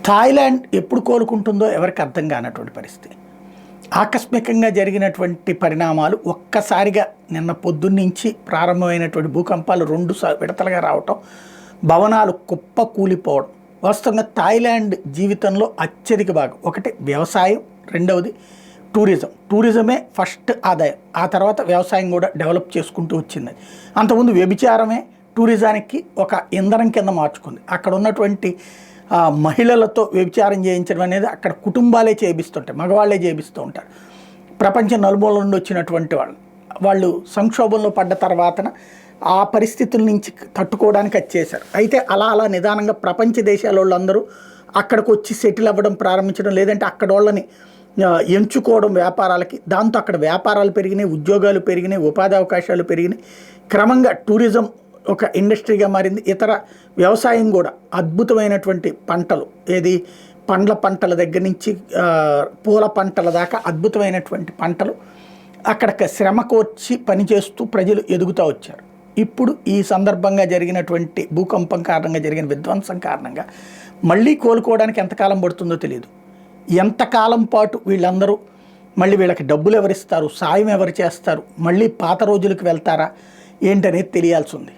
Thailand ఎప్పుడు కోలుకుంటుందో ఎవరికి అర్థం కానటువంటి పరిస్థితి. ఆకస్మికంగా జరిగినటువంటి పరిణామాలు ఒక్కసారిగా నిన్న పొద్దున్నుంచి ప్రారంభమైనటువంటి భూకంపాలు 2 విడతలుగా రావటం, భవనాలు కుప్ప కూలిపోవడం. వాస్తవంగా థాయిలాండ్ జీవితంలో అత్యధిక భాగం ఒకటి వ్యవసాయం, రెండవది టూరిజం. టూరిజమే ఫస్ట్ ఆదాయం, ఆ తర్వాత వ్యవసాయం కూడా డెవలప్ చేసుకుంటూ వచ్చింది. అంతకుముందు వ్యభిచారమే టూరిజానికి ఒక ఇంధనం కింద మార్చుకుంది. అక్కడ ఉన్నటువంటి మహిళలతో వ్యభిచారం చేయించడం అనేది అక్కడ కుటుంబాలే చేయిస్తుంటాయి, మగవాళ్ళే చేయిస్తూ ఉంటారు. ప్రపంచం నలుమూల నుండి వచ్చినటువంటి వాళ్ళు సంక్షోభంలో పడ్డ తర్వాతన ఆ పరిస్థితుల నుంచి తట్టుకోవడానికి వచ్చేసారు. అయితే అలా నిదానంగా ప్రపంచ దేశాల వాళ్ళందరూ అక్కడికి వచ్చి సెటిల్ అవ్వడం ప్రారంభించడం, లేదంటే అక్కడ వాళ్ళని ఎంచుకోవడం వ్యాపారాలకి. దాంతో అక్కడ వ్యాపారాలు పెరిగినాయి, ఉద్యోగాలు పెరిగినాయి, ఉపాధి అవకాశాలు పెరిగినాయి. క్రమంగా టూరిజం ఒక ఇండస్ట్రీగా మారింది. ఇతర వ్యవసాయం కూడా అద్భుతమైనటువంటి పంటలు, ఏది పండ్ల పంటల దగ్గర నుంచి పూల పంటల దాకా అద్భుతమైనటువంటి పంటలు అక్కడ శ్రమ కోర్చి పనిచేస్తూ ప్రజలు ఎదుగుతూ వచ్చారు. ఇప్పుడు ఈ సందర్భంగా జరిగినటువంటి భూకంపం కారణంగా జరిగిన విధ్వంసం కారణంగా మళ్ళీ కోలుకోవడానికి ఎంతకాలం పడుతుందో తెలియదు. ఎంతకాలం పాటు వీళ్ళందరూ మళ్ళీ వీళ్ళకి డబ్బులు ఎవరిస్తారు, సాయం ఎవరు చేస్తారు, మళ్ళీ పాత రోజులకు వెళ్తారా ఏంటనేది తెలియాల్సి ఉంది.